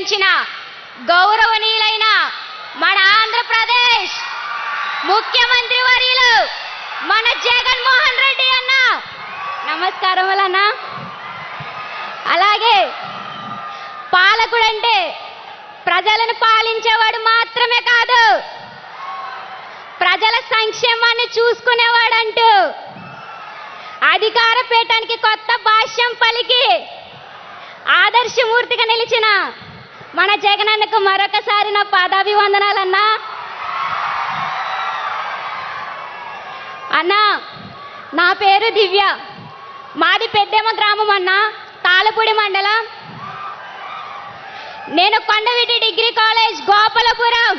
అందించిన గౌరవనీయులైన మన ఆంధ్రప్రదేశ్ ముఖ్యమంత్రి వర్యులు మన జగన్మోహన్ రెడ్డి అన్న, నమస్కారం అన్న. అలాగే పాలకుడంటే ప్రజలను పాలించేవాడు మాత్రమే కాదు, ప్రజల సంక్షేమాన్ని చూసుకునేవాడంటూ అధికార పీఠానికి కొత్త భాష్యం పలికి ఆదర్శమూర్తిగా నిలిచిన మన జగనన్నకు మరొకసారి నా పాదాభివందనాలన్నా. అన్నా, నా పేరు దివ్య, మాది పెద్దేమ గ్రామం అన్న, తాళపూడి మండలం. నేను Kondaveeti degree college Gopalapuram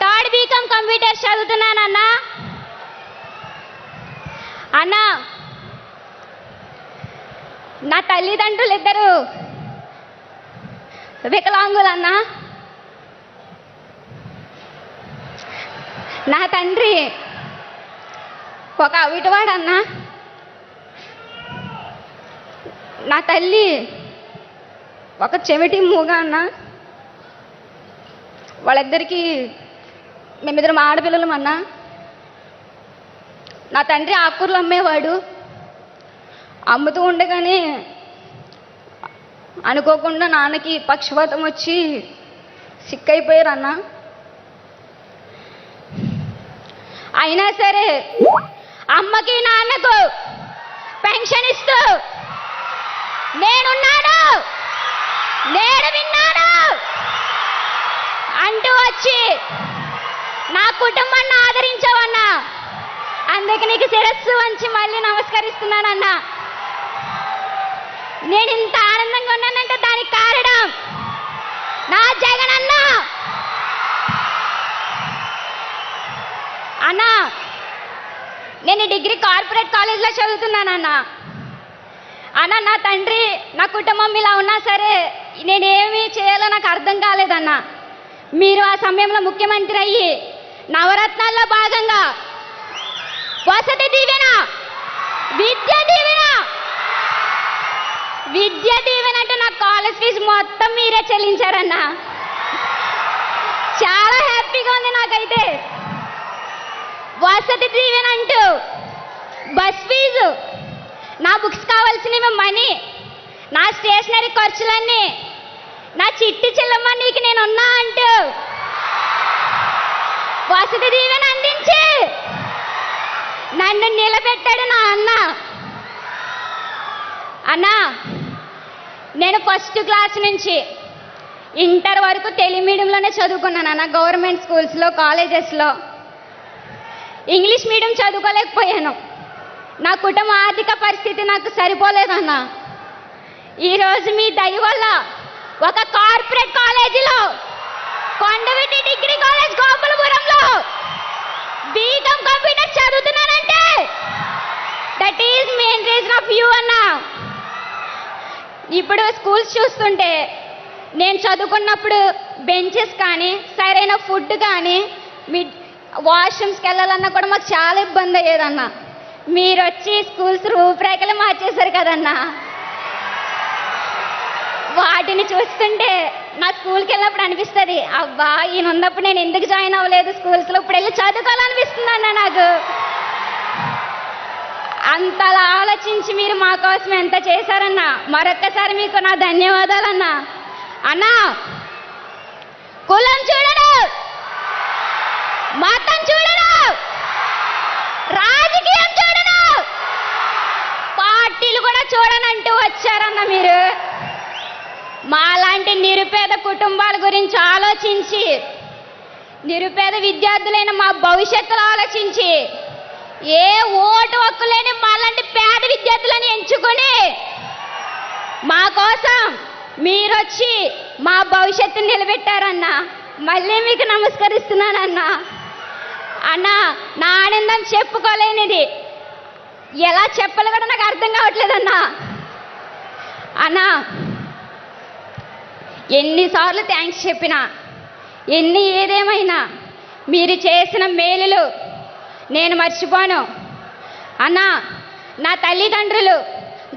third BCom computer చదువుతున్నానన్నా. అన్నా, నా తల్లిదండ్రులు ఇద్దరు వికలాంగులన్నా. నా తండ్రి ఒక అవిటివాడన్నా, నా తల్లి ఒక చెవిటి మూగ అన్న. వాళ్ళిద్దరికీ మేమిద్దరం ఆడపిల్లలం అన్నా. నా తండ్రి ఆకుకూరలు అమ్మేవాడు. అమ్ముతూ ఉండగానే అనుకోకుండా నాన్నకి పక్షవాతం వచ్చి సిక్ అయిపోయారు అన్న. అయినా సరే అమ్మకి నాన్నకు పెన్షన్ ఇస్తూ నేనున్నాను, నేను విన్నాను అంటూ వచ్చి నా కుటుంబాన్ని ఆదరించావన్నా. అందుకే నీకు శిరస్సు వంచి మళ్ళీ నమస్కరిస్తున్నానన్నా. నేను ఇంత ఆనందంగా ఉన్నానంటే దానికి కారణం నా జగనన్న. అన్నా, నేను డిగ్రీ కార్పొరేట్ కాలేజ్లో చదువుతున్నానన్నా. అన్న, నా తండ్రి నా కుటుంబం ఇలా ఉన్నా సరే నేనేమి చేయాలో నాకు అర్థం కాలేదన్నా. మీరు ఆ సమయంలో ముఖ్యమంత్రి అయ్యి నవరత్నాల్లో భాగంగా వసతి దీవెన, విద్య దీవెన అంటే నా కాలేజ్ ఫీజు మొత్తం మీరే చెల్లించారన్నా. చాలా హ్యాపీగా ఉంది నాకైతే. వసతి దీవెన అంటూ బస్ ఫీజు, నా బుక్స్ కావాల్సినవి మనీ, నా స్టేషనరీ ఖర్చులన్నీ, నా చిట్టి చెల్లమ్మ నీకు నేనున్నా అంటూ వసతి దీవెన అందించి నన్ను నిలబెట్టాడు నా అన్న. అన్నా, నేను ఫస్ట్ క్లాస్ నుంచి ఇంటర్ వరకు తెలుగు మీడియంలోనే చదువుకున్నాను అన్న. గవర్నమెంట్ స్కూల్స్లో, కాలేజెస్లో. ఇంగ్లీష్ మీడియం చదువుకోలేకపోయాను. నా కుటుంబ ఆర్థిక పరిస్థితి నాకు సరిపోలేదన్నా. ఈరోజు మీ దయ వల్ల ఒక కార్పొరేట్ కాలేజీలో, కొండవీటి డిగ్రీ కాలేజ్ గోపాలపురంలో బీకామ్ కంప్యూటర్ చదువుతున్నానంటే that is main reason of you అన్నా. ఇప్పుడు స్కూల్స్ చూస్తుంటే నేను చదువుకున్నప్పుడు బెంచెస్ కానీ, సరైన ఫుడ్ కానీ, మీ వాష్రూమ్స్కి వెళ్ళాలన్నా కూడా మాకు చాలా ఇబ్బంది అయ్యేదన్నా. మీరు వచ్చి స్కూల్స్ రూపురేఖలు మార్చేశారు కదన్నా. వాటిని చూస్తుంటే నా స్కూల్కి వెళ్ళినప్పుడు అనిపిస్తుంది, అబ్బా ఈయన ఉన్నప్పుడు నేను ఎందుకు జాయిన్ అవ్వలేదు స్కూల్స్లో, ఇప్పుడు వెళ్ళి చదువుకోవాలనిపిస్తుంది అన్న నాకు. అంతలా ఆలోచించి మీరు మా కోసం ఎంత చేశారన్నా. మరొక్కసారి మీకు నా ధన్యవాదాలన్నా. అన్నా, కులం చూడడు, మతం చూడడు, రాజకీయం చూడను, పార్టీలు కూడా చూడనంటూ వచ్చారన్న మీరు. మాలాంటి నిరుపేద కుటుంబాల గురించి ఆలోచించి, నిరుపేద విద్యార్థులైన మా భవిష్యత్తులో ఆలోచించి, ఏ ఓటు హక్కు లేని మాలాంటి పేద విద్యార్థులని ఎంచుకొని మా కోసం మీరొచ్చి మా భవిష్యత్తుని నిలబెట్టారన్నా. మళ్ళీ మీకు నమస్కరిస్తున్నానన్నా. అన్నా, నా ఆనందం చెప్పుకోలేనిది, ఎలా చెప్పాలో కూడా నాకు అర్థం కావట్లేదన్నా. అన్నా, ఎన్నిసార్లు థ్యాంక్స్ చెప్పినా, ఏదేమైనా మీరు చేసిన మేలులు నేను మర్చిపోను. అన్నా, నా తల్లిదండ్రులు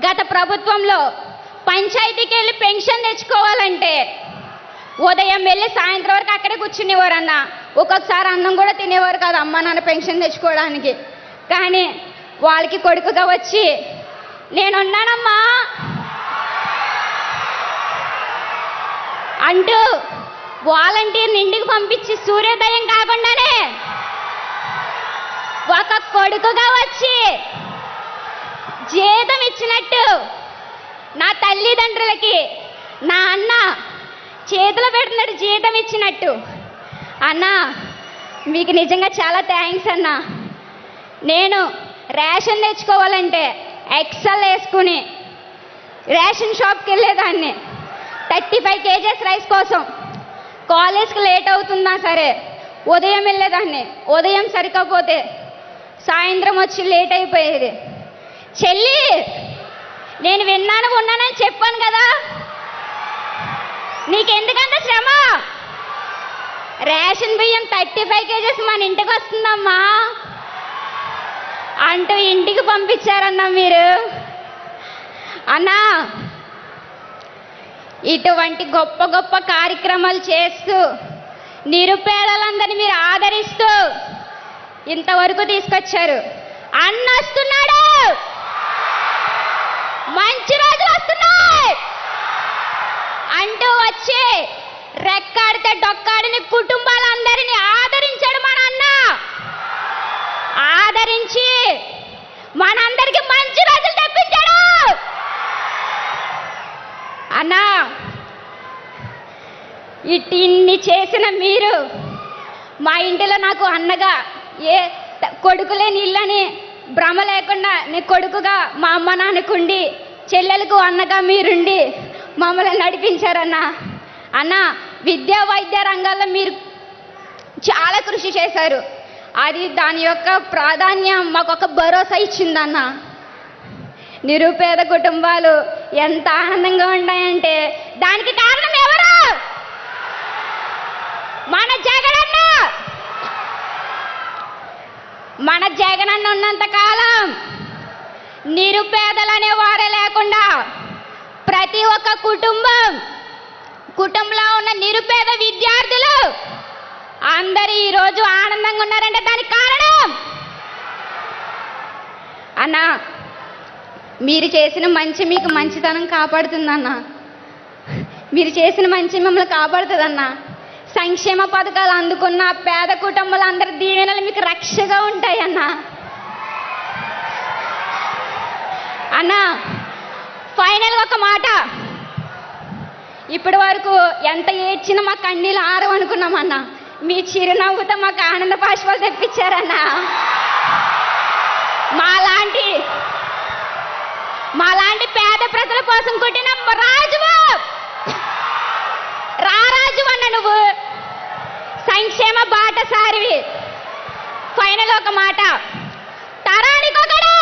గత ప్రభుత్వంలో పంచాయతీకి వెళ్ళి పెన్షన్ తెచ్చుకోవాలంటే ఉదయం వెళ్ళి సాయంత్రం వరకు అక్కడే కూర్చునేవారు అన్న. ఒక్కొక్కసారి అన్నం కూడా తినేవారు కాదు అమ్మ నాన్న పెన్షన్ తెచ్చుకోవడానికి. కానీ వాళ్ళకి కొడుకుగా వచ్చి నేనున్నానమ్మా అంటూ వాలంటీర్ని ఇంటికి పంపించి సూర్యోదయం కాకుండానే ఒక కొడుకుగా వచ్చి జీతం ఇచ్చినట్టు నా తల్లిదండ్రులకి నా అన్న చేతిలో పెడుతున్నాడు జీతం ఇచ్చినట్టు. అన్న మీకు నిజంగా చాలా థ్యాంక్స్ అన్న. నేను రేషన్ తెచ్చుకోవాలంటే ఎక్సెల్ వేసుకుని రేషన్ షాప్కి వెళ్ళేదాన్ని 35 kgs రైస్ కోసం. కాలేజ్కి లేట్ అవుతున్నా సరే ఉదయం వెళ్ళేదాన్ని. ఉదయం సరికపోతే సాయంత్రం వచ్చి లేట్ అయిపోయేది. చెల్లి నేను విన్నాను ఉన్నానని చెప్పాను కదా, నీకెందుకంత శ్రమ? రేషన్ బియ్యం 35 kgs మన ఇంటికి వస్తుందమ్మా అంటూ ఇంటికి పంపించారన్నా మీరు. అన్నా ఇటువంటి గొప్ప గొప్ప కార్యక్రమాలు చేస్తూ నిరుపేదలందరినీ మీరు ఆదరిస్తూ ఇంతవరకు తీసుకొచ్చారు. అన్న వస్తున్నాడు, మంచి రోజులు వస్తున్నాయి అంటూ వచ్చి రెక్కాడితే డొక్కాడిని కుటుంబాలందరినీ ఆదరించాడు మన అన్న. ఆదరించి మనందరికి మంచి రోజులు తెప్పించాడు. అన్నా ఇన్ని చేసిన మీరు మా ఇంటిలో నాకు అన్నగా ఏ కొడుకులేని ఇల్లని భ్రమ లేకుండా నీ కొడుకుగా మా అమ్మ నాన్నకుండి చెల్లెలకు అన్నగా మీరుండి మమ్మల్ని నడిపించారన్నా. అన్న విద్యా వైద్య రంగాల్లో మీరు చాలా కృషి చేశారు. అది దాని యొక్క ప్రాధాన్యం మాకు ఒక భరోసా ఇచ్చిందన్న. నిరుపేద కుటుంబాలు ఎంత ఆనందంగా ఉన్నాయంటే దానికి కారణం ఎవరు? మన జగనన్న. మన జగనన్న ఉన్నంత కాలం నిరుపేదలనే వారే లేకుండా ప్రతి ఒక్క కుటుంబంలో ఉన్న నిరుపేద విద్యార్థులు అందరూ ఈరోజు ఆనందంగా ఉన్నారంటే దానికి కారణం అన్న మీరు చేసిన మంచి మీకు మంచితనం కాపాడుతుందన్న. మీరు చేసిన మంచి మిమ్మల్ని కాపాడుతుందన్న. సంక్షేమ పథకాలు అందుకున్న పేద కుటుంబాలందరి దీవెనలు మీకు రక్షగా ఉంటాయన్న. అన్న ఫైనల్గా ఒక మాట, ఇప్పటి వరకు ఎంత ఏడ్చినా మా కన్నీళ్ళు ఆరవనుకున్నామన్నా. మీ చిరునవ్వుతో మాకు ఆనంద బాష్పాలు తెప్పించారన్నా. మాలాంటి పేద ప్రజల కోసం కుట్టిన రాజువు రారాజు అన్న నువ్వు సంక్షేమ బాటసారివి. ఫైనల్ ఒక మాట, తరానికొకడు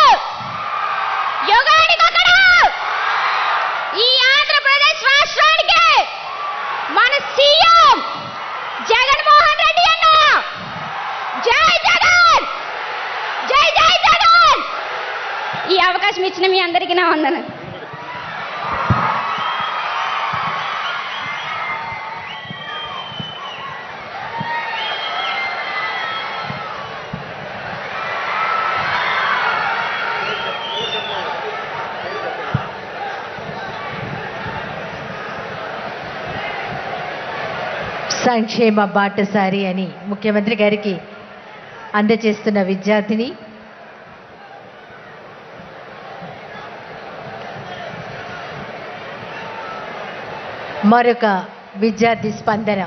యుగానికొకడు ఈ ఆంధ్రప్రదేశ్ రాష్ట్రానికి మన సీఎం జగన్మోహన్ రెడ్డి అన్న. జై జగన్, జై జై జగన్. ఈ అవకాశం ఇచ్చిన మీ అందరికీ నా వందనాలు. సంక్షేమ బాటసారి అని ముఖ్యమంత్రి గారికి అందజేస్తున్న విద్యార్థిని మరొక విద్యార్థి స్పందన.